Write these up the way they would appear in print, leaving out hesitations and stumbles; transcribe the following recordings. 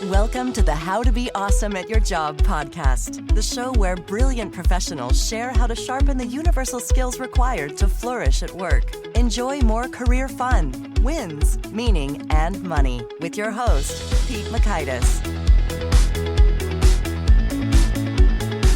Welcome to the How to Be Awesome at Your Job podcast, the show where brilliant professionals share how to sharpen the universal skills required to flourish at work. Enjoy more career fun, wins, meaning, and money with your host, Pete Makaitis.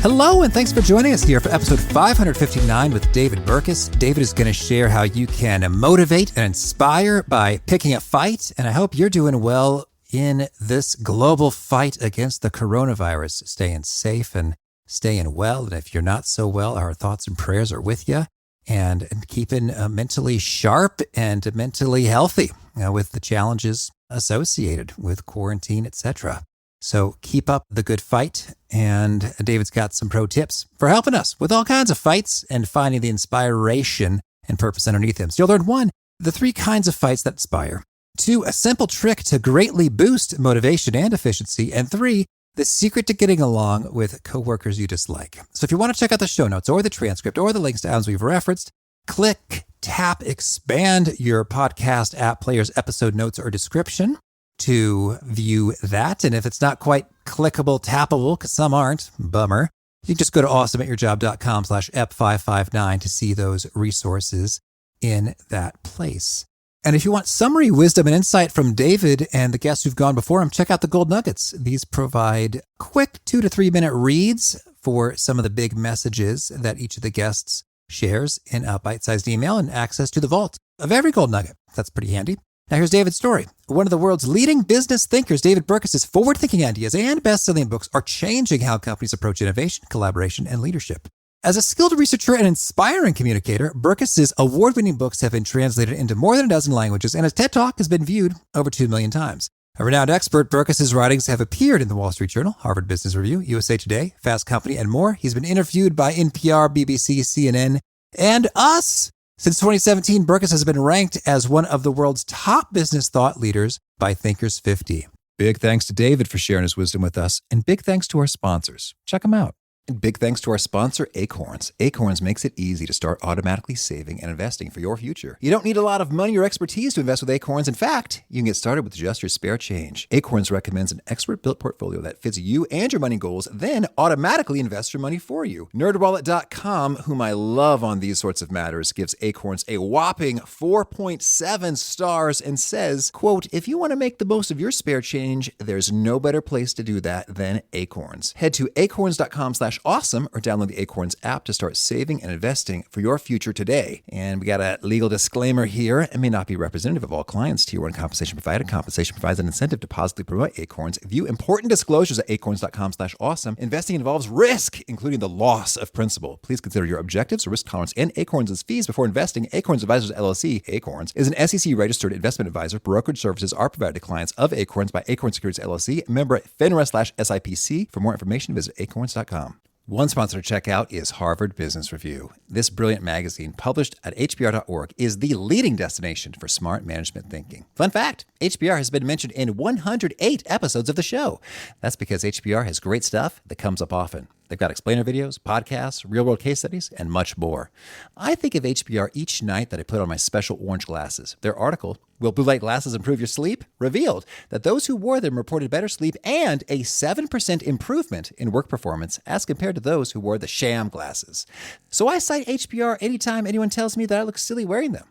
Hello, and thanks for joining us here for episode 559 with David Burkus. David is going to share how you can motivate and inspire by picking a fight, and I hope you're doing well in this global fight against the coronavirus, staying safe and staying well. And if you're not so well, our thoughts and prayers are with you, and keeping mentally sharp and mentally healthy with the challenges associated with quarantine, etc. So keep up the good fight. And David's got some pro tips for helping us with all kinds of fights and finding the inspiration and purpose underneath them. So you'll learn 1, the 3 kinds of fights that inspire. 2, a simple trick to greatly boost motivation and efficiency. And 3, the secret to getting along with coworkers you dislike. So if you want to check out the show notes or the transcript or the links to items we've referenced, click, tap, expand your podcast app player's episode notes or description to view that. And if it's not quite clickable, tappable, because some aren't, bummer, you can just go to awesomeatyourjob.com/ep559 to see those resources in that place. And if you want summary, wisdom, and insight from David and the guests who've gone before him, check out the Gold Nuggets. These provide quick 2 to 3 minute reads for some of the big messages that each of the guests shares in a bite-sized email and access to the vault of every Gold Nugget. That's pretty handy. Now here's David's story. One of the world's leading business thinkers, David Burkus' forward-thinking ideas and best-selling books are changing how companies approach innovation, collaboration, and leadership. As a skilled researcher and inspiring communicator, Burkus' award-winning books have been translated into more than a dozen languages, and his TED Talk has been viewed over 2 million times. A renowned expert, Burkus' writings have appeared in the Wall Street Journal, Harvard Business Review, USA Today, Fast Company, and more. He's been interviewed by NPR, BBC, CNN, and us. Since 2017, Burkus has been ranked as one of the world's top business thought leaders by Thinkers 50. Big thanks to David for sharing his wisdom with us, and big thanks to our sponsors. Check them out. And big thanks to our sponsor, Acorns. Acorns makes it easy to start automatically saving and investing for your future. You don't need a lot of money or expertise to invest with Acorns. In fact, you can get started with just your spare change. Acorns recommends an expert-built portfolio that fits you and your money goals, then automatically invests your money for you. NerdWallet.com, whom I love on these sorts of matters, gives Acorns a whopping 4.7 stars and says, quote, if you want to make the most of your spare change, there's no better place to do that than Acorns. Head to acorns.com/awesome or download the Acorns app to start saving and investing for your future today. And we got a legal disclaimer here. It may not be representative of all clients. Tier 1 compensation provided. Compensation provides an incentive to positively promote Acorns. View important disclosures at acorns.com/awesome. Investing involves risk, including the loss of principal. Please consider your objectives, risk tolerance, and Acorns' fees before investing. Acorns Advisors LLC, Acorns, is an SEC-registered investment advisor. Brokerage services are provided to clients of Acorns by Acorns Securities LLC, member FINRA/SIPC. For more information, visit acorns.com. One sponsor to check out is Harvard Business Review. This brilliant magazine, published at hbr.org, is the leading destination for smart management thinking. Fun fact, HBR has been mentioned in 108 episodes of the show. That's because HBR has great stuff that comes up often. They've got explainer videos, podcasts, real-world case studies, and much more. I think of HBR each night that I put on my special orange glasses. Their article, Will Blue Light Glasses Improve Your Sleep?, revealed that those who wore them reported better sleep and a 7% improvement in work performance as compared to those who wore the sham glasses. So I cite HBR anytime anyone tells me that I look silly wearing them.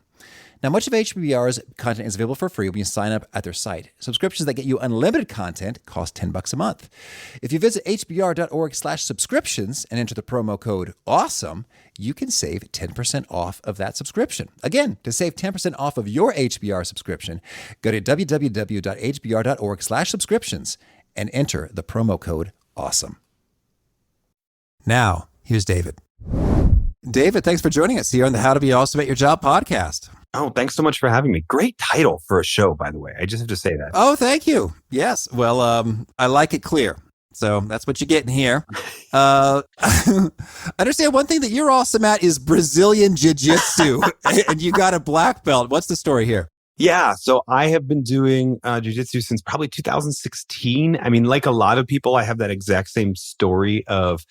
Now, much of HBR's content is available for free when you sign up at their site. Subscriptions that get you unlimited content cost $10 a month. If you visit hbr.org/subscriptions and enter the promo code AWESOME, you can save 10% off of that subscription. Again, to save 10% off of your HBR subscription, go to www.hbr.org/subscriptions and enter the promo code AWESOME. Now, here's David. David, thanks for joining us here on the How to Be Awesome at Your Job podcast. Oh, thanks so much for having me. Great title for a show, by the way. I just have to say that. Oh, thank you. Yes. Well, I like it clear. So that's what you're getting here. I understand one thing that you're awesome at is Brazilian Jiu-Jitsu, and you got a black belt. What's the story here? Yeah. So I have been doing jiu-jitsu since probably 2016. I mean, like a lot of people, I have that exact same story of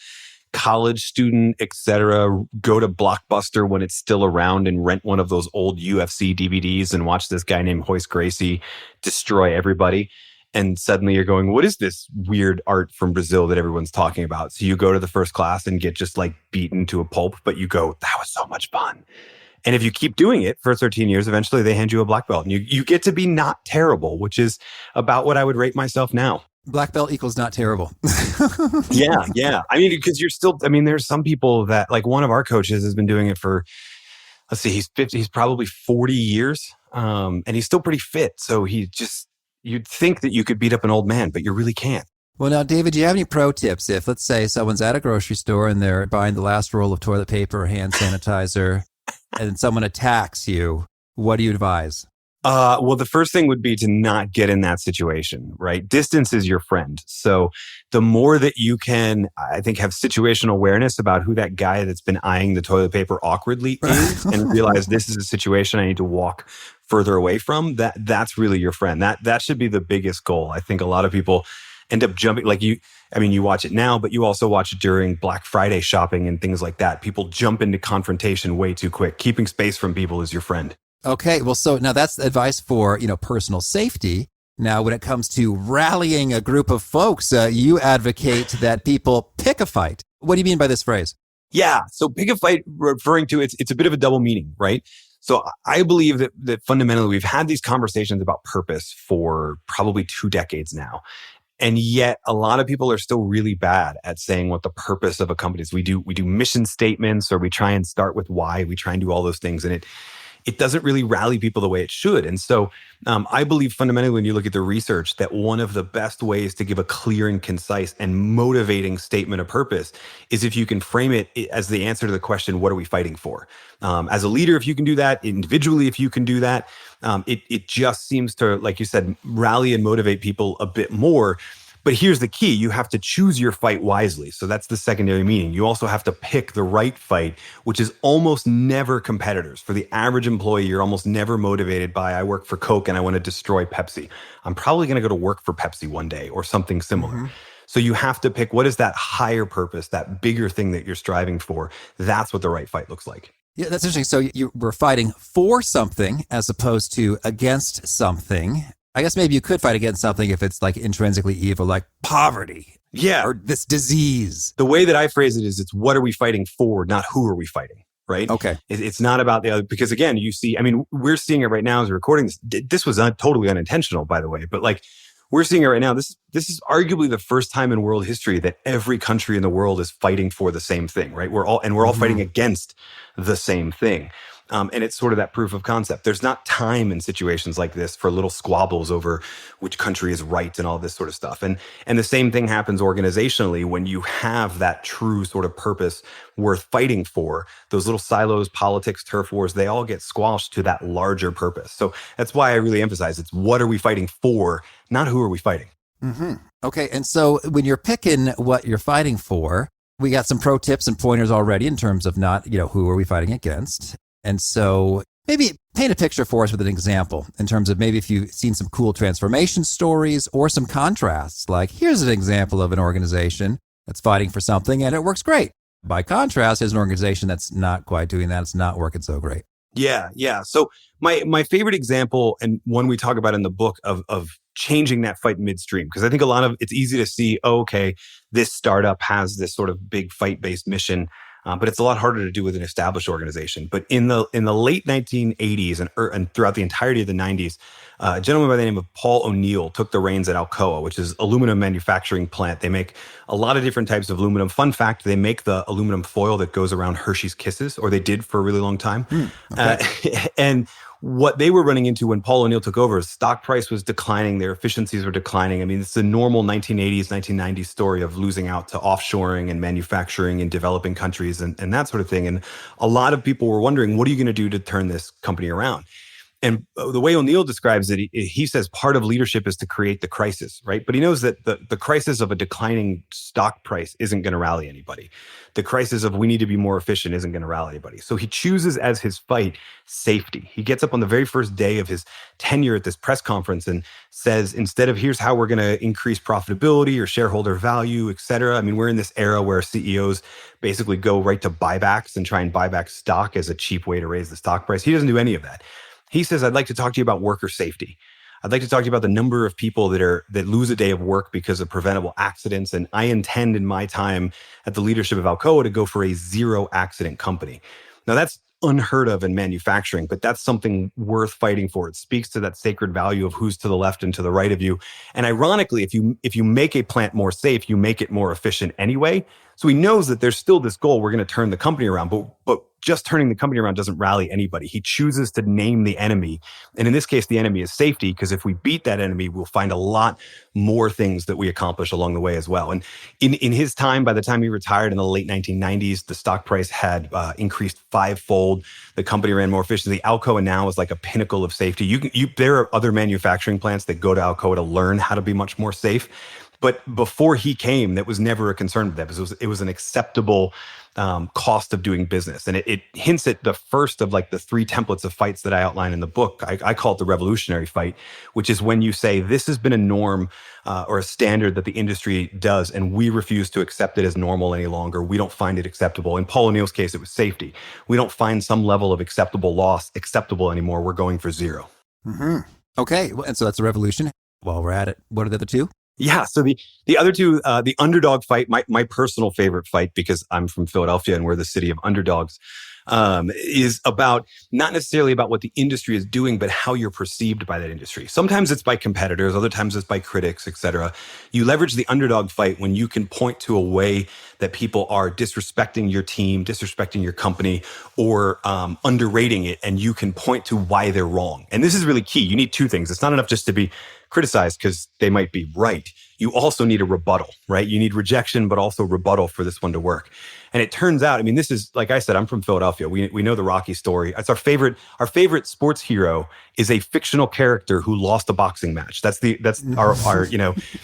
college student, etc., go to Blockbuster when it's still around and rent one of those old UFC DVDs and watch this guy named Royce Gracie destroy everybody. And suddenly you're going, what is this weird art from Brazil that everyone's talking about? So you go to the first class and get just like beaten to a pulp, but you go, that was so much fun. And if you keep doing it for 13 years, eventually they hand you a black belt and you get to be not terrible, which is about what I would rate myself now. Black belt equals not terrible. Yeah. I mean, because there's some people that, like, one of our coaches has been doing it for, let's see, he's 50, he's probably 40 years. And he's still pretty fit. So you'd think that you could beat up an old man, but you really can't. Well, now, David, do you have any pro tips? If, let's say, someone's at a grocery store and they're buying the last roll of toilet paper or hand sanitizer, and someone attacks you, what do you advise? Well, the first thing would be to not get in that situation, right? Distance is your friend. So the more that you can, I think, have situational awareness about who that guy that's been eyeing the toilet paper awkwardly is and realize this is a situation I need to walk further away from, that's really your friend. That should be the biggest goal. I think a lot of people end up jumping, like you watch it now, but you also watch it during Black Friday shopping and things like that. People jump into confrontation way too quick. Keeping space from people is your friend. Okay, well, so now that's advice for, personal safety. Now, when it comes to rallying a group of folks, you advocate that people pick a fight. What do you mean by this phrase? Yeah, so pick a fight, referring to it's a bit of a double meaning, right? So I believe that fundamentally we've had these conversations about purpose for probably 2 decades now. And yet a lot of people are still really bad at saying what the purpose of a company is. We do mission statements, or we try and start with why. We try and do all those things. And it doesn't really rally people the way it should. And so I believe fundamentally when you look at the research that one of the best ways to give a clear and concise and motivating statement of purpose is if you can frame it as the answer to the question, what are we fighting for? As a leader, if you can do that, individually, if you can do that, it just seems to, like you said, rally and motivate people a bit more. But here's the key. You have to choose your fight wisely. So that's the secondary meaning. You also have to pick the right fight, which is almost never competitors. For the average employee, you're almost never motivated by, I work for Coke and I want to destroy Pepsi. I'm probably going to go to work for Pepsi one day or something similar. Mm-hmm. So you have to pick, what is that higher purpose, that bigger thing that you're striving for? That's what the right fight looks like. Yeah, that's interesting. So you were fighting for something as opposed to against something. I guess maybe you could fight against something if it's like intrinsically evil, like poverty. Yeah. Or this disease. The way that I phrase it is, it's what are we fighting for, not who are we fighting, right? Okay. It's not about the other, because again, we're seeing it right now as we're recording this. This was totally unintentional, by the way, but like we're seeing it right now. This is arguably the first time in world history that every country in the world is fighting for the same thing, right? We're all fighting against the same thing. And it's sort of that proof of concept. There's not time in situations like this for little squabbles over which country is right and all this sort of stuff. And the same thing happens organizationally when you have that true sort of purpose worth fighting for. Those little silos, politics, turf wars, they all get squashed to that larger purpose. So that's why I really emphasize it's what are we fighting for, not who are we fighting. Mm-hmm. Okay, and so when you're picking what you're fighting for, we got some pro tips and pointers already in terms of not, who are we fighting against? And so maybe paint a picture for us with an example in terms of maybe if you've seen some cool transformation stories or some contrasts, like here's an example of an organization that's fighting for something and it works great. By contrast, there's an organization that's not quite doing that. It's not working so great. Yeah. So my favorite example, and one we talk about in the book of changing that fight midstream, because I think it's easy to see, okay, this startup has this sort of big fight-based mission. But it's a lot harder to do with an established organization. But in the late 1980s and throughout the entirety of the 90s, a gentleman by the name of Paul O'Neill took the reins at Alcoa, which is aluminum manufacturing plant. They make a lot of different types of aluminum. Fun fact, they make the aluminum foil that goes around Hershey's Kisses, or they did for a really long time. Okay. And what they were running into when Paul O'Neill took over, stock price was declining, their efficiencies were declining. I mean, it's a normal 1980s, 1990s story of losing out to offshoring and manufacturing in developing countries and that sort of thing. And a lot of people were wondering, what are you going to do to turn this company around? And the way O'Neill describes it, he says part of leadership is to create the crisis, right? But he knows that the crisis of a declining stock price isn't going to rally anybody. The crisis of we need to be more efficient isn't going to rally anybody. So he chooses as his fight safety. He gets up on the very first day of his tenure at this press conference and says, instead of here's how we're going to increase profitability or shareholder value, et cetera. I mean, we're in this era where CEOs basically go right to buybacks and try and buy back stock as a cheap way to raise the stock price. He doesn't do any of that. He says, I'd like to talk to you about worker safety. I'd like to talk to you about the number of people that lose a day of work because of preventable accidents. And I intend in my time at the leadership of Alcoa to go for a zero accident company. Now that's unheard of in manufacturing, but that's something worth fighting for. It speaks to that sacred value of who's to the left and to the right of you. And ironically, if you make a plant more safe, you make it more efficient anyway. So he knows that there's still this goal. We're going to turn the company around, but just turning the company around doesn't rally anybody. He chooses to name the enemy. And in this case, the enemy is safety, because if we beat that enemy, we'll find a lot more things that we accomplish along the way as well. And in his time, by the time he retired in the late 1990s, the stock price had increased fivefold. The company ran more efficiently. Alcoa now is like a pinnacle of safety. There are other manufacturing plants that go to Alcoa to learn how to be much more safe. But before he came, that was never a concern with them. It was an acceptable cost of doing business. And it hints at the first of like the three templates of fights that I outline in the book. I call it the revolutionary fight, which is when you say this has been a norm or a standard that the industry does, and we refuse to accept it as normal any longer. We don't find it acceptable. In Paul O'Neill's case, it was safety. We don't find some level of acceptable loss acceptable anymore. We're going for zero. Mm-hmm. Okay. And so that's a revolution. While we're at it, what are the other two? Yeah. So the other two, the underdog fight, my personal favorite fight, because I'm from Philadelphia and we're the city of underdogs, is about not necessarily about what the industry is doing, but how you're perceived by that industry. Sometimes it's by competitors, other times it's by critics, et cetera. You leverage the underdog fight when you can point to a way that people are disrespecting your team, disrespecting your company, or underrating it, and you can point to why they're wrong. And this is really key. You need two things. It's not enough just to be criticized because they might be right. You also need a rebuttal, right? You need rejection, but also rebuttal for this one to work. And it turns out, I mean, this is, like I said, I'm from Philadelphia. We know the Rocky story. It's our favorite sports hero is a fictional character who lost a boxing match. That's our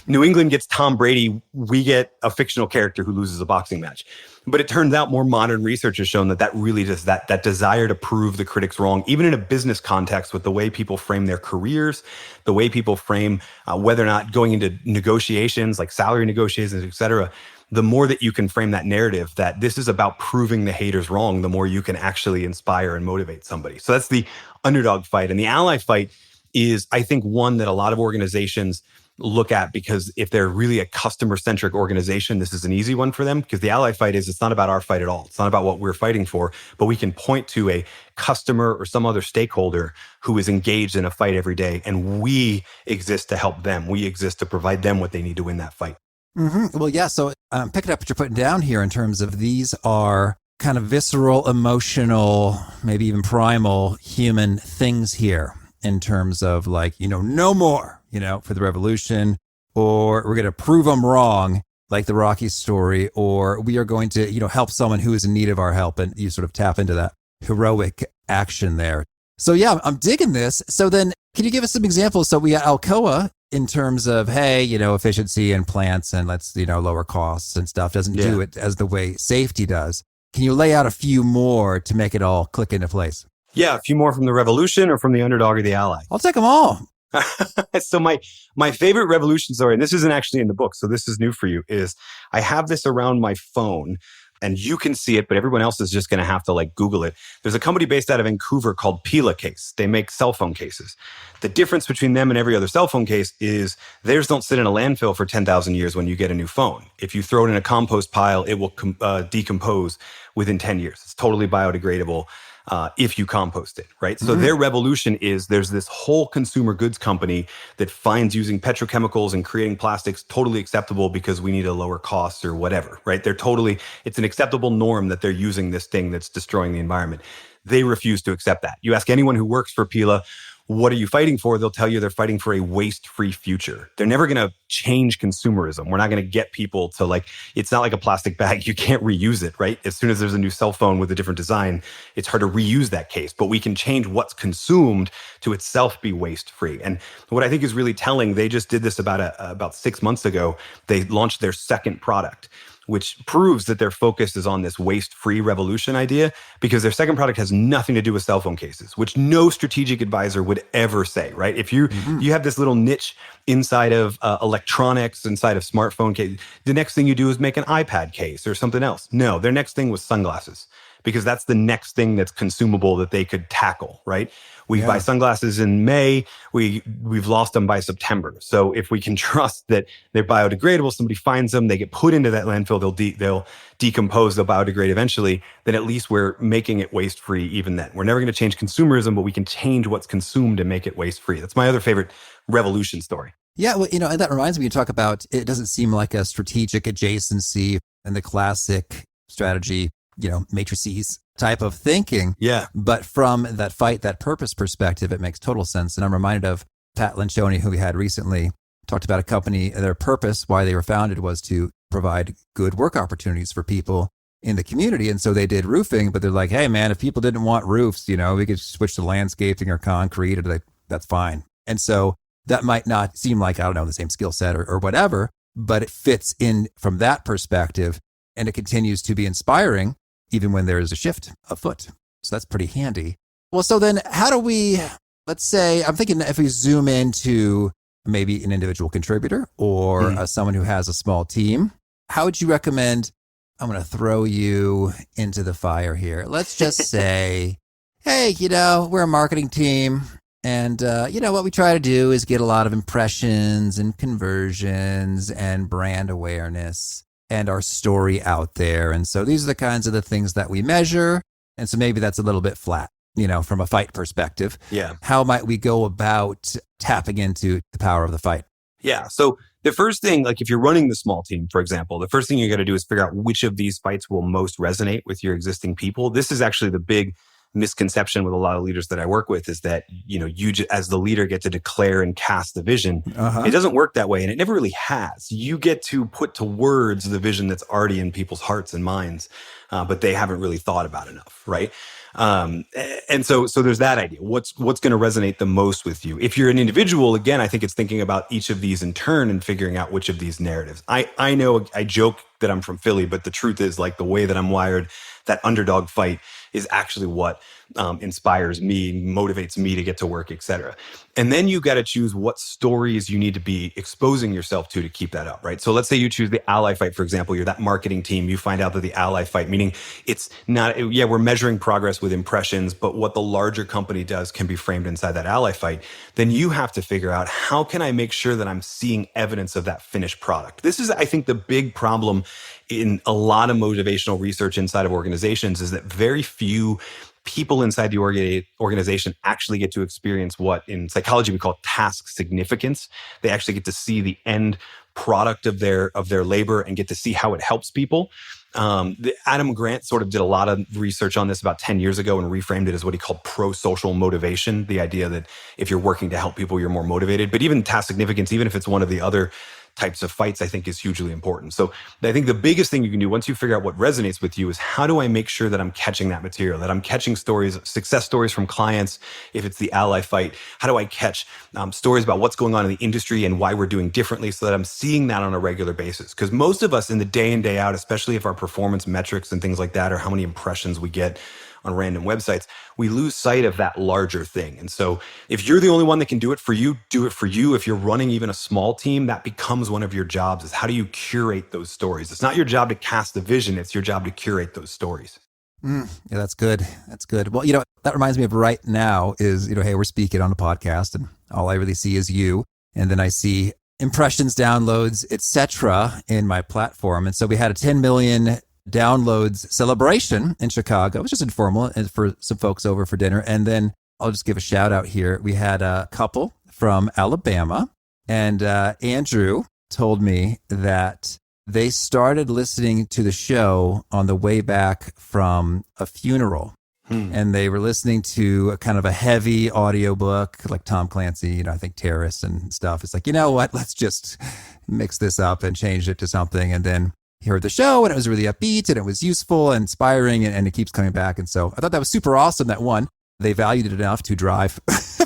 New England gets Tom Brady. We get a fictional character who loses a boxing match. But it turns out more modern research has shown that really does that desire to prove the critics wrong, even in a business context, with the way people frame their careers, the way people frame whether or not going into negotiations, like salary negotiations, et cetera. The more that you can frame that narrative that this is about proving the haters wrong, the more you can actually inspire and motivate somebody. So that's the underdog fight. And the ally fight is, I think, one that a lot of organizations look at, because if they're really a customer-centric organization, this is an easy one for them, because the ally fight it's not about our fight at all. It's not about what we're fighting for, but we can point to a customer or some other stakeholder who is engaged in a fight every day, and we exist to help them. We exist to provide them what they need to win that fight. Mm-hmm. Well, yeah. So picking up what you're putting down here in terms of these are kind of visceral, emotional, maybe even primal human things here in terms of like, no more, for the revolution, or we're going to prove them wrong, like the Rocky story, or we are going to, help someone who is in need of our help. And you sort of tap into that heroic action there. So yeah, I'm digging this. So then can you give us some examples? So we got Alcoa in terms of, hey, efficiency in plants and let's, lower costs and stuff doesn't do it as the way safety does. Can you lay out a few more to make it all click into place? Yeah, a few more from the revolution or from the underdog or the ally. I'll take them all. So my favorite revolution story, and this isn't actually in the book, so this is new for you, is I have this around my phone and you can see it, but everyone else is just going to have to Google it. There's a company based out of Vancouver called Pila Case. They make cell phone cases. The difference between them and every other cell phone case is theirs don't sit in a landfill for 10,000 years when you get a new phone. If you throw it in a compost pile, it will decompose within 10 years. It's totally biodegradable. If you compost it, right? So their revolution is there's this whole consumer goods company that finds using petrochemicals and creating plastics totally acceptable because we need a lower cost or whatever, right? It's an acceptable norm that they're using this thing that's destroying the environment. They refuse to accept that. You ask anyone who works for Pila, what are you fighting for? They'll tell you they're fighting for a waste-free future. They're never going to change consumerism. We're not going to get people to it's not like a plastic bag. You can't reuse it, right? As soon as there's a new cell phone with a different design, it's hard to reuse that case. But we can change what's consumed to itself be waste-free. And what I think is really telling, they just did this about 6 months ago. They launched their second product, which proves that their focus is on this waste-free revolution idea, because their second product has nothing to do with cell phone cases, which no strategic advisor would ever say, right? If you have this little niche inside of electronics, inside of smartphone case, the next thing you do is make an iPad case or something else. No, their next thing was sunglasses. because that's the next thing that's consumable that they could tackle, right? We buy sunglasses in May, we've lost them by September. So if we can trust that they're biodegradable, somebody finds them, they get put into that landfill, they'll decompose, they'll biodegrade eventually, then at least we're making it waste-free even then. We're never going to change consumerism, but we can change what's consumed and make it waste-free. That's my other favorite revolution story. Yeah, well, and that reminds me, you talk about, it doesn't seem like a strategic adjacency in the classic strategy, matrices type of thinking. Yeah. But from that fight, that purpose perspective, it makes total sense. And I'm reminded of Pat Lencioni, who we had recently, talked about a company, their purpose, why they were founded was to provide good work opportunities for people in the community. And so they did roofing, but they're like, hey man, if people didn't want roofs, we could switch to landscaping or concrete, or that's fine. And so that might not seem like, the same skill set or whatever, but it fits in from that perspective, and it continues to be inspiring even when there is a shift afoot. So that's pretty handy. Well, so then how do we, let's say, I'm thinking if we zoom into maybe an individual contributor or someone who has a small team, how would you recommend, I'm going to throw you into the fire here. Let's just say, hey, we're a marketing team. And, what we try to do is get a lot of impressions and conversions and brand awareness and our story out there. And so these are the kinds of the things that we measure. And so maybe that's a little bit flat, from a fight perspective. Yeah. How might we go about tapping into the power of the fight? Yeah. So the first thing, like if you're running the small team, for example, the first thing you got to do is figure out which of these fights will most resonate with your existing people. This is actually the big misconception with a lot of leaders that I work with, is that, you as the leader get to declare and cast the vision. It doesn't work that way. And it never really has. You get to put to words the vision that's already in people's hearts and minds, but they haven't really thought about enough. Right. And so there's that idea. What's going to resonate the most with you? If you're an individual, again, I think it's thinking about each of these in turn and figuring out which of these narratives. I know I joke that I'm from Philly, but the truth is, like, the way that I'm wired, that underdog fight is actually what inspires me, motivates me to get to work, et cetera. And then you got to choose what stories you need to be exposing yourself to keep that up, right? So let's say you choose the ally fight, for example. You're that marketing team. You find out that the ally fight, meaning it's not, we're measuring progress with impressions, but what the larger company does can be framed inside that ally fight. Then you have to figure out, how can I make sure that I'm seeing evidence of that finished product? This is, I think, the big problem in a lot of motivational research inside of organizations, is that very few people inside the organization actually get to experience what in psychology we call task significance. They actually get to see the end product of their labor and get to see how it helps people. Adam Grant sort of did a lot of research on this about 10 years ago and reframed it as what he called pro-social motivation, the idea that if you're working to help people, you're more motivated. But even task significance, even if it's one of the other types of fights, I think is hugely important. So I think the biggest thing you can do once you figure out what resonates with you is, how do I make sure that I'm catching that material, that I'm catching stories, success stories from clients, if it's the ally fight? How do I catch stories about what's going on in the industry and why we're doing differently, so that I'm seeing that on a regular basis? Because most of us in the day in, day out, especially if our performance metrics and things like that, or how many impressions we get on random websites, we lose sight of that larger thing. And so if you're the only one that can do it for you, do it for you. If you're running even a small team, that becomes one of your jobs, is how do you curate those stories? It's not your job to cast the vision. It's your job to curate those stories. Yeah, that's good. That's good. Well, that reminds me of right now is, hey, we're speaking on a podcast and all I really see is you. And then I see impressions, downloads, etc. in my platform. And so we had a 10 million downloads celebration in Chicago. It was just informal and for some folks over for dinner. And then I'll just give a shout out here. We had a couple from Alabama, and Andrew told me that they started listening to the show on the way back from a funeral. And they were listening to a kind of a heavy audiobook like Tom Clancy, I think terrorists and stuff. It's like, you know what, let's just mix this up and change it to something. And then he heard the show and it was really upbeat and it was useful and inspiring, and it keeps coming back. And so I thought that was super awesome that one, they valued it enough to drive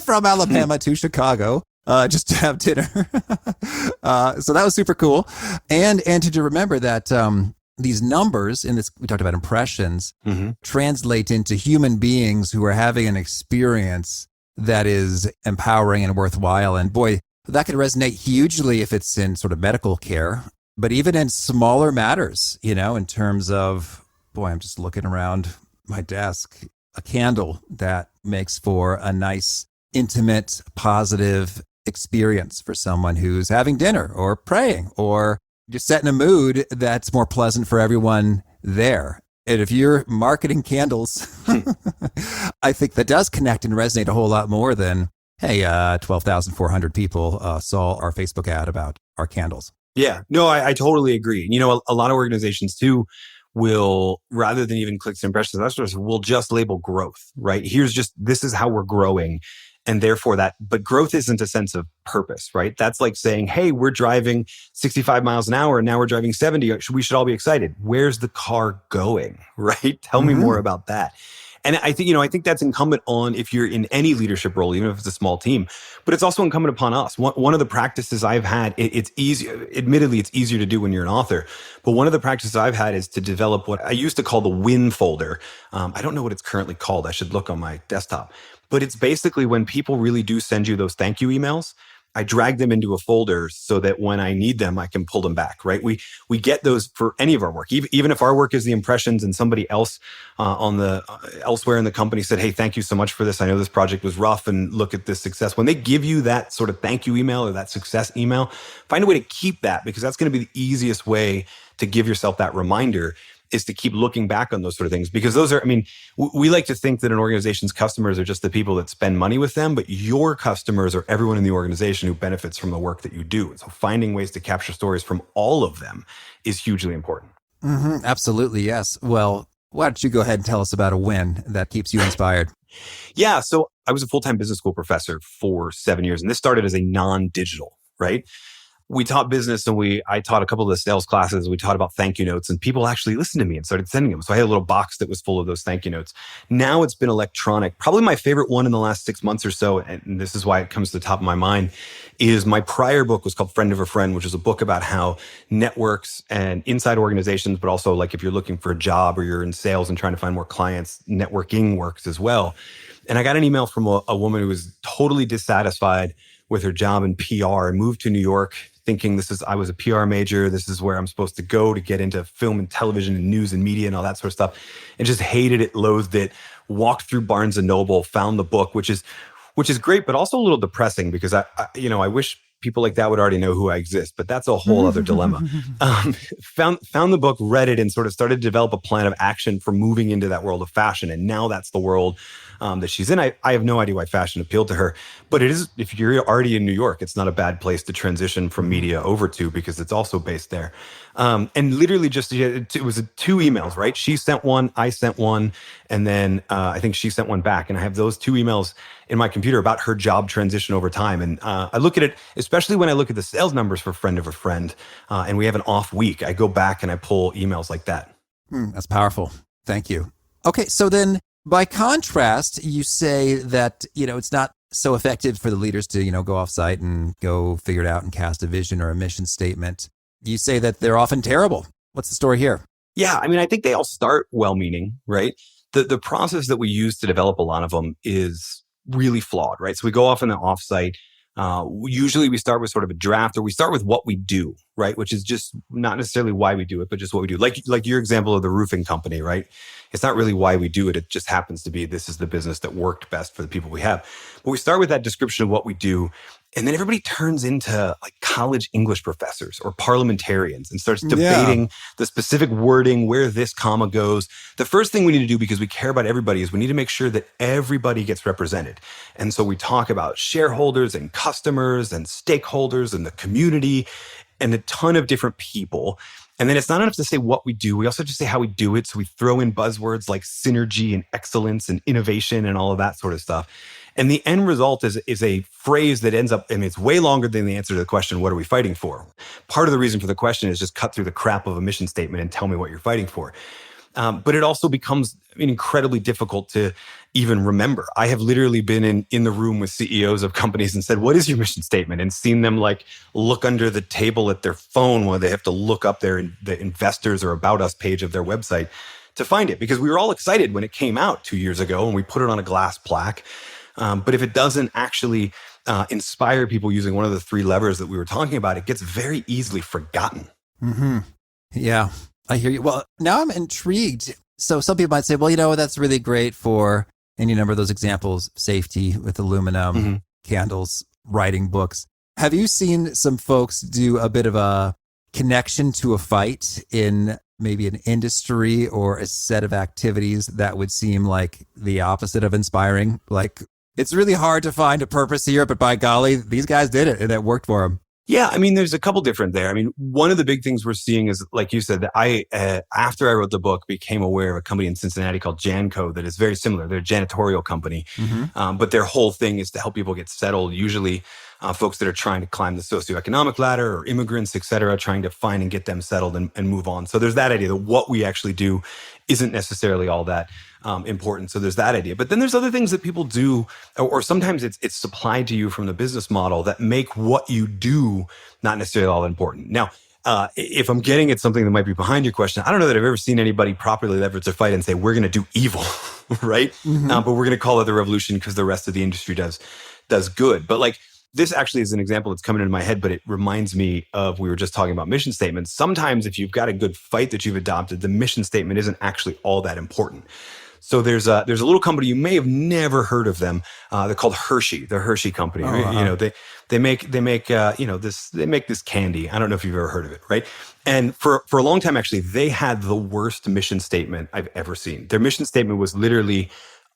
from Alabama to Chicago just to have dinner. So that was super cool. And to remember that these numbers in this, we talked about impressions, translate into human beings who are having an experience that is empowering and worthwhile. And boy, that could resonate hugely if it's in sort of medical care. But even in smaller matters, in terms of, boy, I'm just looking around my desk a candle that makes for a nice, intimate, positive experience for someone who's having dinner or praying or just setting a mood that's more pleasant for everyone there. And if you're marketing candles, I think that does connect and resonate a whole lot more than, hey, 12,400 people saw our Facebook ad about our candles. Yeah, no, I totally agree. You know, a lot of organizations too will, rather than even clicks and impressions, will just label growth, right? This is how we're growing. And therefore but growth isn't a sense of purpose, right? That's like saying, hey, we're driving 65 miles an hour and now we're driving 70. We should all be excited. Where's the car going, right? Tell me more about that. And I think that's incumbent on, if you're in any leadership role, even if it's a small team, but it's also incumbent upon us. One of the practices I've had, it's easy, admittedly, it's easier to do when you're an author, but one of the practices I've had is to develop what I used to call the win folder. I don't know what it's currently called. I should look on my desktop, but it's basically when people really do send you those thank you emails, I drag them into a folder so that when I need them, I can pull them back, right? We get those for any of our work. Even if our work is the impressions and somebody else elsewhere in the company said, hey, thank you so much for this. I know this project was rough and look at this success. When they give you that sort of thank you email or that success email, find a way to keep that, because that's going to be the easiest way to give yourself that reminder, is to keep looking back on those sort of things. Because those are, we like to think that an organization's customers are just the people that spend money with them, but your customers are everyone in the organization who benefits from the work that you do. So finding ways to capture stories from all of them is hugely important. Mm-hmm, absolutely, yes. Well, why don't you go ahead and tell us about a win that keeps you inspired? Yeah, so I was a full-time business school professor for 7 years, and this started as a non-digital, right? We taught business, and I taught a couple of the sales classes. We taught about thank you notes, and people actually listened to me and started sending them. So I had a little box that was full of those thank you notes. Now it's been electronic. Probably my favorite one in the last 6 months or so, and this is why it comes to the top of my mind, is my prior book was called Friend of a Friend, which is a book about how networks and inside organizations, but also like if you're looking for a job or you're in sales and trying to find more clients, networking works as well. And I got an email from a woman who was totally dissatisfied with her job in PR and moved to New York thinking I was a PR major. This is where I'm supposed to go to get into film and television and news and media and all that sort of stuff. And just hated it, loathed it, walked through Barnes and Noble, found the book, which is great, but also a little depressing because I wish people like that would already know who I exist, but that's a whole other dilemma. Found the book, read it, and sort of started to develop a plan of action for moving into that world of fashion. And now that's the world that she's in. I have no idea why fashion appealed to her, but it is, if you're already in New York, it's not a bad place to transition from media over to, because it's also based there. And literally it was 2 emails, right? She sent one, I sent one, and then I think she sent one back. And I have those 2 emails in my computer about her job transition over time. And I look at it, especially when I look at the sales numbers for Friend of a Friend, and we have an off week, I go back and I pull emails like that. That's powerful. Thank you. Okay, so then by contrast, you say that, it's not so effective for the leaders to, go off site and go figure it out and cast a vision or a mission statement. You say that they're often terrible. What's the story here? Yeah, I think they all start well-meaning, right? The process that we use to develop a lot of them is really flawed, right? So we go off in the offsite. Usually we start with sort of a draft, or we start with what we do, right? Which is just not necessarily why we do it, but just what we do. Like your example of the roofing company, right? It's not really why we do it. It just happens to be, this is the business that worked best for the people we have. But we start with that description of what we do. And then everybody turns into like college English professors or parliamentarians and starts debating the specific wording, where this comma goes. The first thing we need to do, because we care about everybody, is we need to make sure that everybody gets represented. And so we talk about shareholders and customers and stakeholders and the community and a ton of different people. And then it's not enough to say what we do. We also have to say how we do it. So we throw in buzzwords like synergy and excellence and innovation and all of that sort of stuff. And the end result is a phrase that ends up, it's way longer than the answer to the question, what are we fighting for? Part of the reason for the question is just cut through the crap of a mission statement and tell me what you're fighting for. But it also becomes incredibly difficult to even remember. I have literally been in the room with CEOs of companies and said, what is your mission statement? And seen them like look under the table at their phone while they have to look up the investors or about us page of their website to find it. Because we were all excited when it came out 2 years ago and we put it on a glass plaque. But if it doesn't actually inspire people using one of the 3 levers that we were talking about, it gets very easily forgotten. Mm-hmm. Yeah, I hear you. Well, now I'm intrigued. So some people might say, well, that's really great for any number of those examples, safety with aluminum, candles, writing books. Have you seen some folks do a bit of a connection to a fight in maybe an industry or a set of activities that would seem like the opposite of inspiring? Like, it's really hard to find a purpose here, but by golly, these guys did it and it worked for them. Yeah, I mean, there's a couple different there. I mean, one of the big things we're seeing is, like you said, that after I wrote the book, became aware of a company in Cincinnati called Janco that is very similar. They're a janitorial company, but their whole thing is to help people get settled, usually folks that are trying to climb the socioeconomic ladder or immigrants, et cetera, trying to find and get them settled and move on. So there's that idea that what we actually do isn't necessarily all that important. So there's that idea. But then there's other things that people do, or sometimes it's supplied to you from the business model that make what you do not necessarily all that important. Now, if I'm getting at something that might be behind your question, I don't know that I've ever seen anybody properly leverage their fight and say, we're going to do evil, right? But we're going to call it the revolution because the rest of the industry does good. But like, this actually is an example that's coming into my head, but it reminds me of, we were just talking about mission statements. Sometimes if you've got a good fight that you've adopted, the mission statement isn't actually all that important. So there's a little company, you may have never heard of them. They're called Hershey, the Hershey company. Right? They make this candy. I don't know if you've ever heard of it, right? And for a long time, actually, they had the worst mission statement I've ever seen. Their mission statement was literally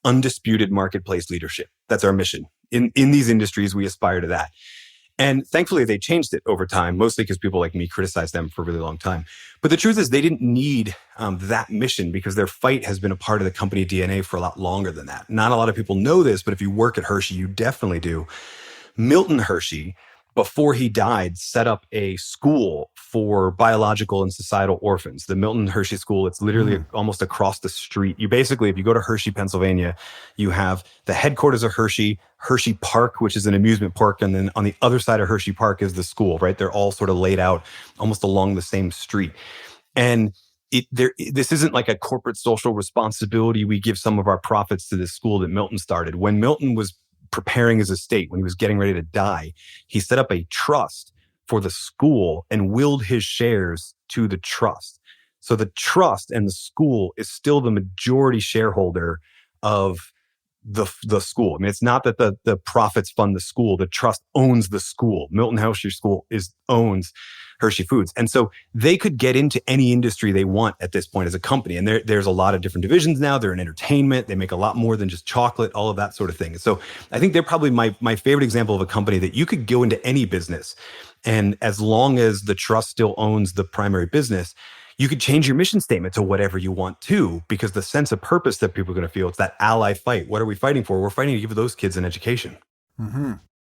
undisputed marketplace leadership. That's our mission. In these industries, we aspire to that. And thankfully, they changed it over time, mostly because people like me criticized them for a really long time. But the truth is, they didn't need that mission because their fight has been a part of the company DNA for a lot longer than that. Not a lot of people know this, but if you work at Hershey, you definitely do. Milton Hershey, before he died, set up a school for biological and societal orphans. The Milton Hershey School, it's literally almost across the street. You basically, if you go to Hershey, Pennsylvania, you have the headquarters of Hershey Park, which is an amusement park. And then on the other side of Hershey Park is the school, right? They're all sort of laid out almost along the same street. And this isn't like a corporate social responsibility. We give some of our profits to this school that Milton started. When Milton was preparing his estate, when he was getting ready to die, he set up a trust for the school and willed his shares to the trust. So the trust and the school is still the majority shareholder of the school. I mean, it's not that the profits fund the school. The trust owns the school. Milton Hershey School owns Hershey Foods. And so they could get into any industry they want at this point as a company. And there's a lot of different divisions now. They're in entertainment. They make a lot more than just chocolate, all of that sort of thing. So I think they're probably my favorite example of a company that you could go into any business. And as long as the trust still owns the primary business, you could change your mission statement to whatever you want to, because the sense of purpose that people are going to feel, it's that ally fight. What are we fighting for? We're fighting to give those kids an education.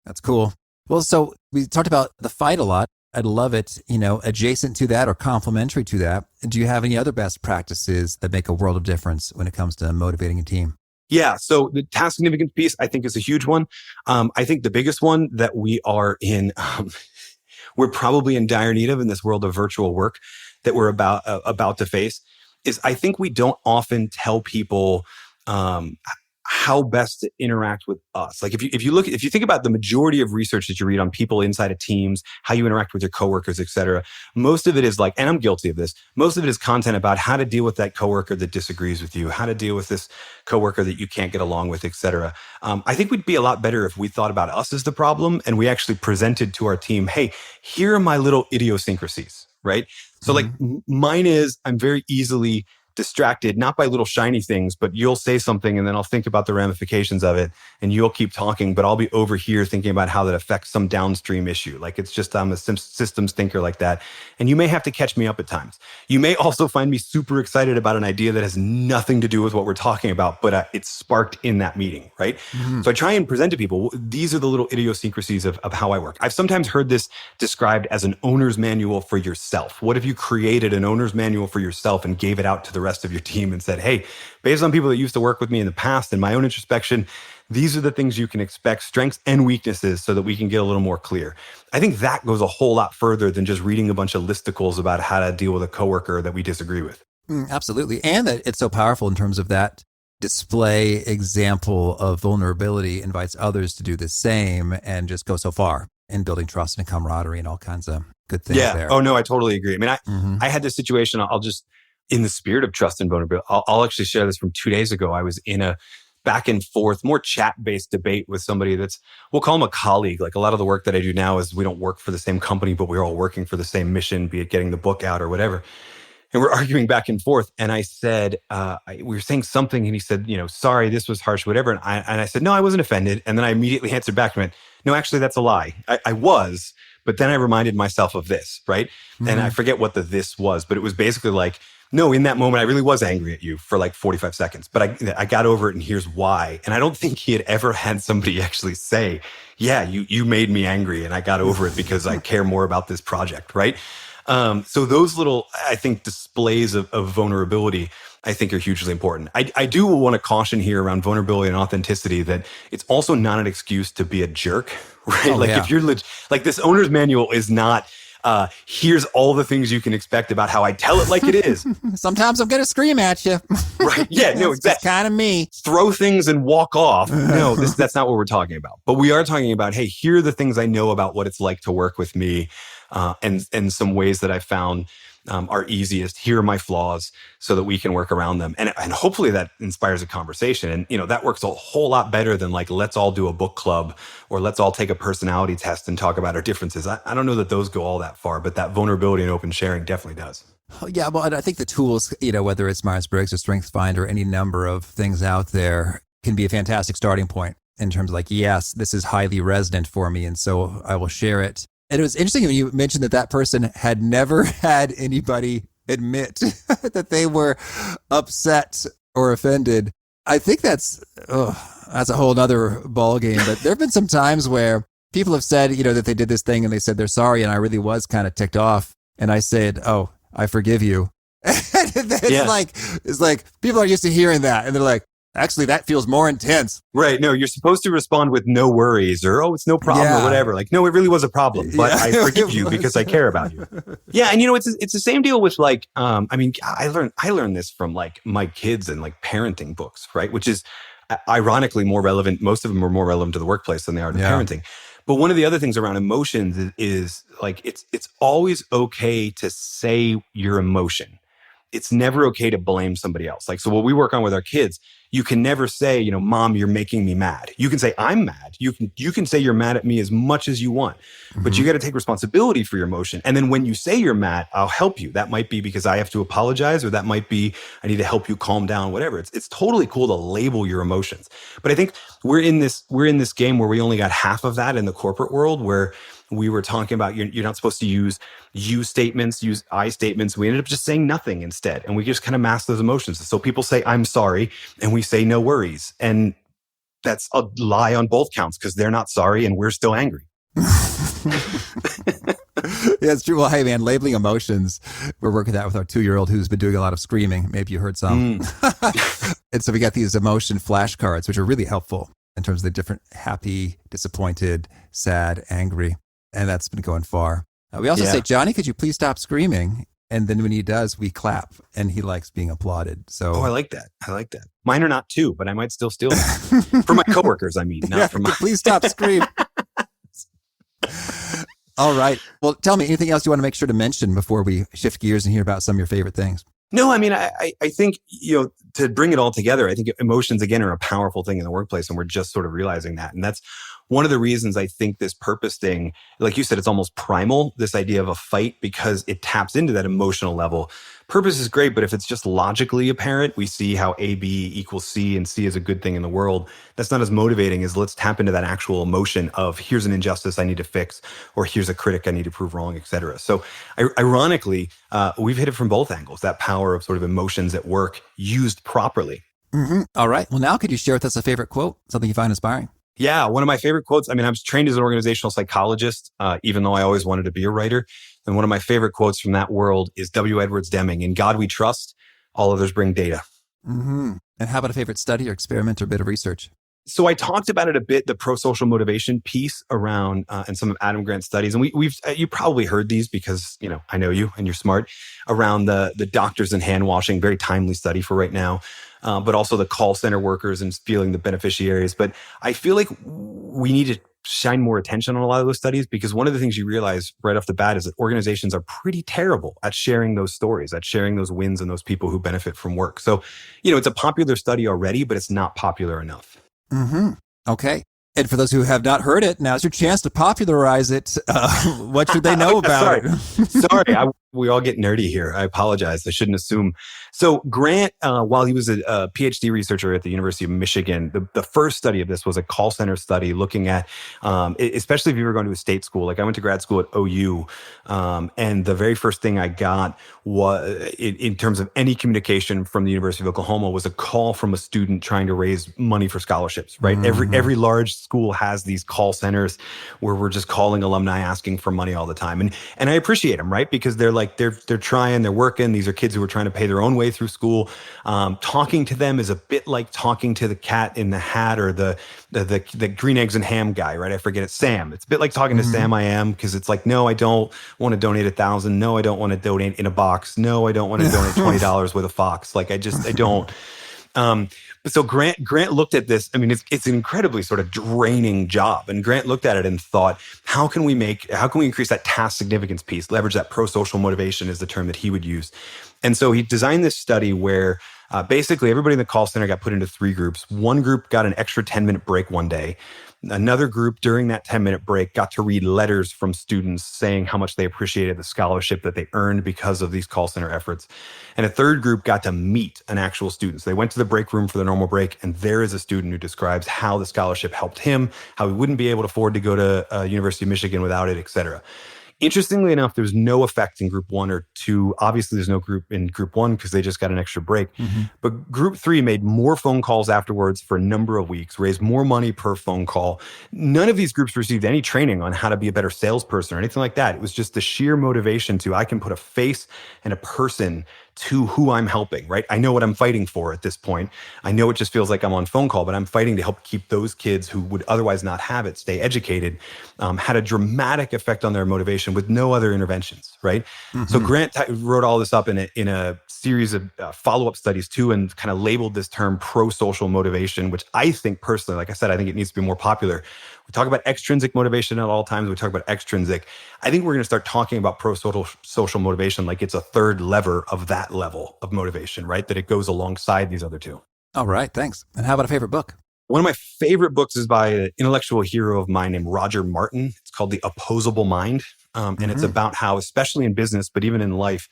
That's cool. Well, so we talked about the fight a lot. I'd love it, adjacent to that or complementary to that. Do you have any other best practices that make a world of difference when it comes to motivating a team? Yeah. So the task significance piece, I think, is a huge one. I think the biggest one that we are in, we're probably in dire need of in this world of virtual work that we're about to face, is I think we don't often tell people how best to interact with us. Like if you think about the majority of research that you read on people inside of teams, how you interact with your coworkers, et cetera, most of it is like, and I'm guilty of this, most of it is content about how to deal with that coworker that disagrees with you, how to deal with this coworker that you can't get along with, et cetera. I think we'd be a lot better if we thought about us as the problem and we actually presented to our team, hey, here are my little idiosyncrasies, right? So like mine is, I'm very easily distracted, not by little shiny things, but you'll say something and then I'll think about the ramifications of it and you'll keep talking, but I'll be over here thinking about how that affects some downstream issue. Like it's just, I'm a systems thinker like that. And you may have to catch me up at times. You may also find me super excited about an idea that has nothing to do with what we're talking about, but it's sparked in that meeting, right? So I try and present to people, these are the little idiosyncrasies of how I work. I've sometimes heard this described as an owner's manual for yourself. What if you created an owner's manual for yourself and gave it out to the rest of your team and said, hey, based on people that used to work with me in the past and my own introspection, these are the things you can expect, strengths and weaknesses, so that we can get a little more clear. I think that goes a whole lot further than just reading a bunch of listicles about how to deal with a coworker that we disagree with. Absolutely. And that it's so powerful in terms of that display example of vulnerability invites others to do the same and just go so far in building trust and camaraderie and all kinds of good things there. Oh, no, I totally agree. I mean, I had this situation, in the spirit of trust and vulnerability, I'll actually share this from 2 days ago. I was in a back and forth, more chat-based debate with somebody that's, we'll call him a colleague. Like a lot of the work that I do now is we don't work for the same company, but we're all working for the same mission, be it getting the book out or whatever. And we're arguing back and forth. And I said, we were saying something and he said, sorry, this was harsh, whatever. And I said, no, I wasn't offended. And then I immediately answered back and went, no, actually, that's a lie. I was, but then I reminded myself of this, right? Mm-hmm. And I forget what this was, but it was basically like, no, in that moment, I really was angry at you for like 45 seconds, but I got over it and here's why. And I don't think he had ever had somebody actually say, yeah, you made me angry and I got over it because I care more about this project, right? So those little, I think, displays of vulnerability, I think are hugely important. I do want to caution here around vulnerability and authenticity that it's also not an excuse to be a jerk, right? Oh, yeah. If you're like this owner's manual is not, here's all the things you can expect about how I tell it like it is. Sometimes I'm going to scream at you. Right. Yeah, no, exactly. It's kind of me. Throw things and walk off. No, that's not what we're talking about. But we are talking about, hey, here are the things I know about what it's like to work with me. And some ways that I found are easiest. Here are my flaws so that we can work around them. And hopefully that inspires a conversation. And, that works a whole lot better than like, let's all do a book club or let's all take a personality test and talk about our differences. I don't know that those go all that far, but that vulnerability and open sharing definitely does. Yeah, well, and I think the tools, whether it's Myers-Briggs or StrengthsFinder or any number of things out there can be a fantastic starting point in terms of like, yes, this is highly resonant for me. And so I will share it. And it was interesting when you mentioned that person had never had anybody admit that they were upset or offended. I think that's a whole other ballgame. But there have been some times where people have said, that they did this thing and they said they're sorry. And I really was kind of ticked off. And I said, oh, I forgive you. It's like people are used to hearing that. And they're like, actually, that feels more intense. Right. No, you're supposed to respond with no worries or, oh, it's no problem or whatever. Like, no, it really was a problem, but I forgive you because I care about you. Yeah. And it's the same deal with like, I learned this from like my kids and like parenting books, right? Which is ironically more relevant. Most of them are more relevant to the workplace than they are to parenting. But one of the other things around emotions is like, it's always okay to say your emotion. It's never okay to blame somebody else. Like, so what we work on with our kids, you can never say, Mom, you're making me mad. You can say, I'm mad. You can say you're mad at me as much as you want, but you got to take responsibility for your emotion. And then when you say you're mad, I'll help you. That might be because I have to apologize, or that might be, I need to help you calm down, whatever. It's totally cool to label your emotions. But I think we're in this game where we only got half of that in the corporate world, where we were talking about you're not supposed to use you statements, use I statements. We ended up just saying nothing instead. And we just kind of mask those emotions. So people say, I'm sorry. And we say, no worries. And that's a lie on both counts because they're not sorry and we're still angry. Yeah, it's true. Well, hey, man, labeling emotions. We're working that with our 2-year-old who's been doing a lot of screaming. Maybe you heard some. And so we got these emotion flashcards, which are really helpful in terms of the different happy, disappointed, sad, angry. And that's been going far. We also say, Johnny, could you please stop screaming? And then when he does, we clap, and he likes being applauded. So, I like that. Mine are not too, but I might still steal them. For my coworkers, I mean, not for my. Please stop screaming. All right. Well, tell me, anything else you want to make sure to mention before we shift gears and hear about some of your favorite things? No, I mean, I think, to bring it all together, I think emotions, again, are a powerful thing in the workplace, and we're just sort of realizing that. And that's one of the reasons I think this purpose thing, like you said, it's almost primal, this idea of a fight, because it taps into that emotional level. Purpose is great, but if it's just logically apparent, we see how A, B equals C, and C is a good thing in the world. That's not as motivating as let's tap into that actual emotion of here's an injustice I need to fix, or here's a critic I need to prove wrong, et cetera. So ironically, we've hit it from both angles, that power of sort of emotions at work used properly. Mm-hmm. All right. Well, now could you share with us a favorite quote, something you find inspiring? Yeah, one of my favorite quotes. I mean, I was trained as an organizational psychologist, even though I always wanted to be a writer. And one of my favorite quotes from that world is W. Edwards Deming. In God we trust, all others bring data. Mm-hmm. And how about a favorite study or experiment or bit of research? So I talked about it a bit, the pro-social motivation piece around, and some of Adam Grant's studies. And we've you probably heard these because, I know you and you're smart, around the doctors and hand washing, very timely study for right now. But also the call center workers and feeling the beneficiaries. But I feel like we need to shine more attention on a lot of those studies, because one of the things you realize right off the bat is that organizations are pretty terrible at sharing those stories, at sharing those wins and those people who benefit from work. So, it's a popular study already, but it's not popular enough. Mm-hmm. Okay. And for those who have not heard it, now's your chance to popularize it. What should they know about it? Sorry, we all get nerdy here. I apologize. I shouldn't assume. So Grant, while he was a PhD researcher at the University of Michigan, the first study of this was a call center study looking at, especially if you were going to a state school. Like I went to grad school at OU, and the very first thing I got was, in terms of any communication from the University of Oklahoma, was a call from a student trying to raise money for scholarships, right? Mm-hmm. Every large school has these call centers where we're just calling alumni asking for money all the time. And I appreciate them, right? Because they're trying, they're working. These are kids who are trying to pay their own way through school. Talking to them is a bit like talking to the cat in the hat or the green eggs and ham guy, right? I forget it, Sam. It's a bit like talking to Sam I Am, because it's like, no, I don't want to donate $1,000. No, I don't want to donate in a box. No, I don't want to donate $20 with a fox. Like I don't. So Grant looked at this. I mean, it's an incredibly sort of draining job. And Grant looked at it and thought, how can we increase that task significance piece, leverage that pro-social motivation is the term that he would use. And so he designed this study where basically everybody in the call center got put into 3 groups. One group got an extra 10-minute break one day. Another group during that 10-minute break got to read letters from students saying how much they appreciated the scholarship that they earned because of these call center efforts. And a third group got to meet an actual student. So they went to the break room for the normal break, and there is a student who describes how the scholarship helped him, how he wouldn't be able to afford to go to University of Michigan without it, et cetera. Interestingly enough, there's no effect in group 1 or 2. Obviously, there's no group in group 1 because they just got an extra break. Mm-hmm. But group 3 made more phone calls afterwards for a number of weeks, raised more money per phone call. None of these groups received any training on how to be a better salesperson or anything like that. It was just the sheer motivation to, I can put a face and a person to who I'm helping, right? I know what I'm fighting for at this point. I know it just feels like I'm on phone call, but I'm fighting to help keep those kids who would otherwise not have it stay educated. Had a dramatic effect on their motivation with no other interventions, right? Mm-hmm. So Grant wrote all this up in a series of follow-up studies too, and kind of labeled this term pro-social motivation, which I think personally, like I said, I think it needs to be more popular. We talk about extrinsic motivation at all times. We talk about extrinsic. I think we're going to start talking about pro-social motivation like it's a third lever of that level of motivation, right? That it goes alongside these other two. All right, thanks. And how about a favorite book? One of my favorite books is by an intellectual hero of mine named Roger Martin. It's called The Opposable Mind. And it's about how, especially in business, but even in life,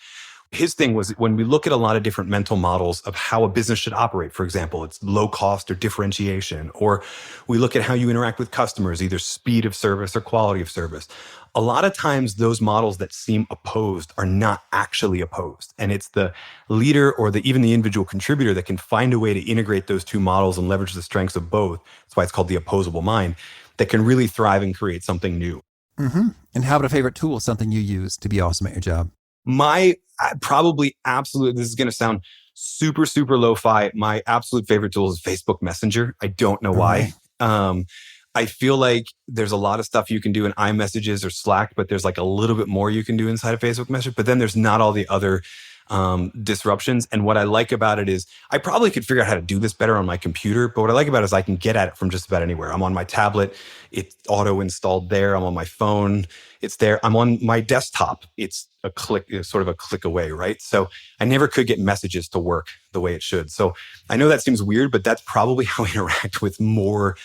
his thing was when we look at a lot of different mental models of how a business should operate, for example, it's low cost or differentiation, or we look at how you interact with customers, either speed of service or quality of service. A lot of times those models that seem opposed are not actually opposed. And it's the leader or even the individual contributor that can find a way to integrate those two models and leverage the strengths of both. That's why it's called the opposable mind, that can really thrive and create something new. Mm-hmm. And how about a favorite tool, something you use to be awesome at your job? My probably absolute, this is going to sound super, super lo-fi. My absolute favorite tool is Facebook Messenger. I don't know why. I feel like there's a lot of stuff you can do in iMessages or Slack, but there's like a little bit more you can do inside of Facebook Messenger. But then there's not all the other disruptions. And what I like about it is I probably could figure out how to do this better on my computer. But what I like about it is I can get at it from just about anywhere. I'm on my tablet. It's auto installed there. I'm on my phone. It's there. I'm on my desktop. It's sort of a click away, right? So I never could get messages to work the way it should. So I know that seems weird, but that's probably how I interact with more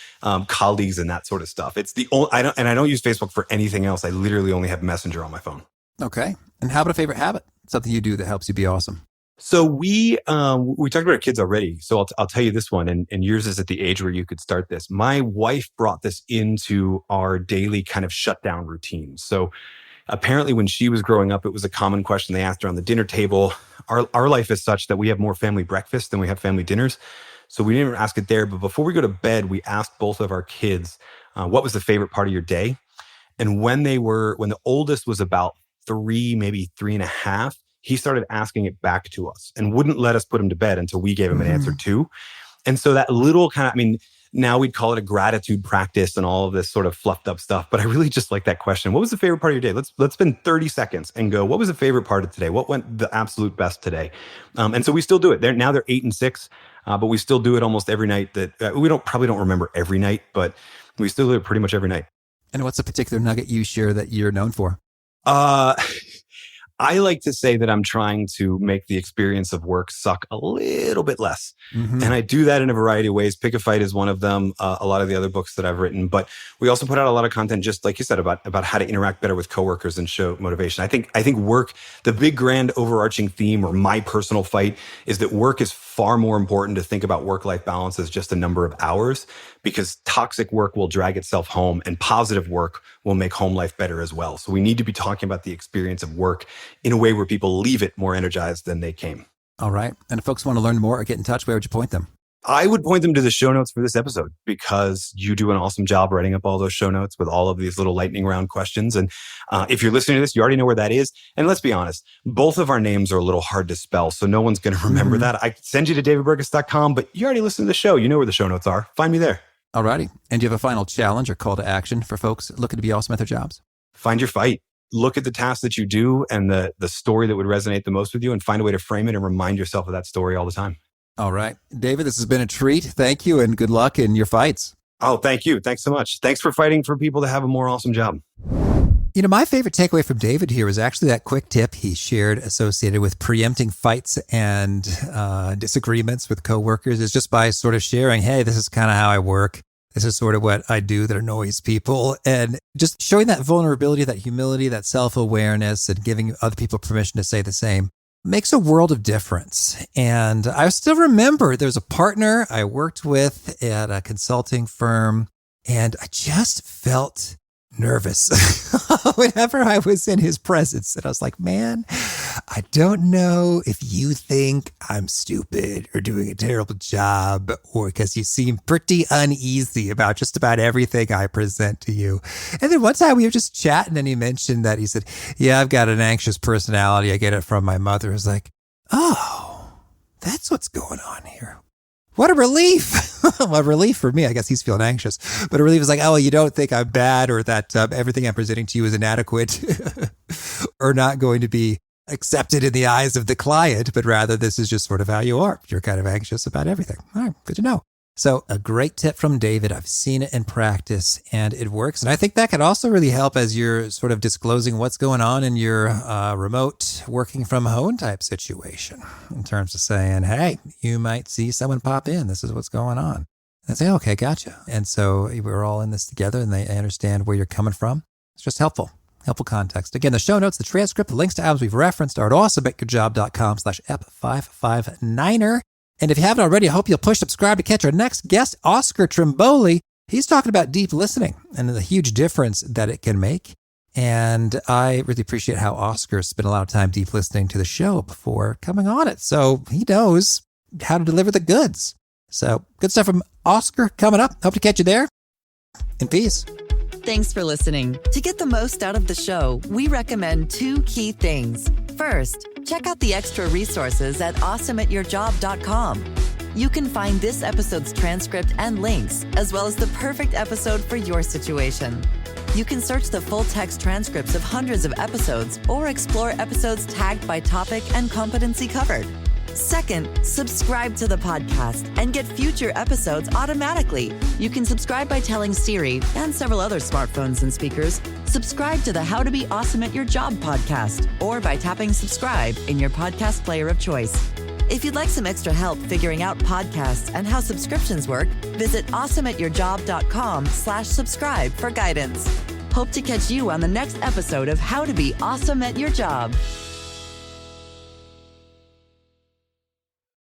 colleagues and that sort of stuff. It's the only, I don't use Facebook for anything else. I literally only have Messenger on my phone. Okay. And how about a favorite habit? Something you do that helps you be awesome. So we talked about our kids already. So I'll tell you this one, and yours is at the age where you could start this. My wife brought this into our daily kind of shutdown routine. So apparently when she was growing up, it was a common question they asked her on the dinner table. Our life is such that we have more family breakfasts than we have family dinners. So we didn't even ask it there. But before we go to bed, we asked both of our kids, what was the favorite part of your day? And when the oldest was about 3, maybe 3.5, he started asking it back to us and wouldn't let us put him to bed until we gave him an answer too. And so that little kind of, now we'd call it a gratitude practice and all of this sort of fluffed up stuff. But I really just like that question. What was the favorite part of your day? Let's spend 30 seconds and go, what was the favorite part of today? What went the absolute best today? And so we still do it. They're 8 and 6, but we still do it almost every night. That we probably don't remember every night, but we still do it pretty much every night. And what's a particular nugget you share that you're known for? I like to say that I'm trying to make the experience of work suck a little bit less. Mm-hmm. And I do that in a variety of ways. Pick a Fight is one of them, a lot of the other books that I've written. But we also put out a lot of content, just like you said, about how to interact better with coworkers and show motivation. I think work, the big grand overarching theme, or my personal fight, is that work is far more important to think about work-life balance as just a number of hours, because toxic work will drag itself home and positive work will make home life better as well. So we need to be talking about the experience of work in a way where people leave it more energized than they came. All right. And if folks want to learn more or get in touch, where would you point them? I would point them to the show notes for this episode, because you do an awesome job writing up all those show notes with all of these little lightning round questions. And if you're listening to this, you already know where that is. And let's be honest, both of our names are a little hard to spell, so no one's going to remember that. I send you to davidburkus.com, but you already listened to the show. You know where the show notes are. Find me there. All righty. And do you have a final challenge or call to action for folks looking to be awesome at their jobs? Find your fight. Look at the tasks that you do and the story that would resonate the most with you, and find a way to frame it and remind yourself of that story all the time. All right. David, this has been a treat. Thank you, and good luck in your fights. Oh, thank you. Thanks so much. Thanks for fighting for people to have a more awesome job. You know, my favorite takeaway from David here was actually that quick tip he shared associated with preempting fights and disagreements with coworkers, is just by sort of sharing, hey, this is kind of how I work. This is sort of what I do that annoys people. And just showing that vulnerability, that humility, that self-awareness, and giving other people permission to say the same makes a world of difference. And I still remember there was a partner I worked with at a consulting firm, and I just felt nervous whenever I was in his presence. And I was like, man, I don't know if you think I'm stupid or doing a terrible job, or because you seem pretty uneasy about just about everything I present to you. And then one time we were just chatting, and he mentioned that he said, yeah, I've got an anxious personality. I get it from my mother. I was like, oh, that's what's going on here. What a relief. Well, a relief for me. I guess he's feeling anxious. But a relief is like, oh, you don't think I'm bad, or that everything I'm presenting to you is inadequate or not going to be accepted in the eyes of the client, but rather this is just sort of how you are. You're kind of anxious about everything. All right, good to know. So a great tip from David. I've seen it in practice and it works. And I think that could also really help as you're sort of disclosing what's going on in your remote working from home type situation, in terms of saying, hey, you might see someone pop in. This is what's going on. And say, okay, gotcha. And so we're all in this together, and they understand where you're coming from. It's just helpful context. Again, the show notes, the transcript, the links to items we've referenced are at awesomeatyourjob.com/ep559er. And if you haven't already, I hope you'll push subscribe to catch our next guest, Oscar Trimboli. He's talking about deep listening and the huge difference that it can make. And I really appreciate how Oscar spent a lot of time deep listening to the show before coming on it. So he knows how to deliver the goods. So good stuff from Oscar coming up. Hope to catch you there. And peace. Thanks for listening. To get the most out of the show, we recommend 2 key things. First, check out the extra resources at awesomeatyourjob.com. You can find this episode's transcript and links, as well as the perfect episode for your situation. You can search the full text transcripts of hundreds of episodes, or explore episodes tagged by topic and competency covered. Second, subscribe to the podcast and get future episodes automatically. You can subscribe by telling Siri and several other smartphones and speakers, subscribe to the How to Be Awesome at Your Job podcast, or by tapping subscribe in your podcast player of choice. If you'd like some extra help figuring out podcasts and how subscriptions work, visit awesomeatyourjob.com/subscribe for guidance. Hope to catch you on the next episode of How to Be Awesome at Your Job.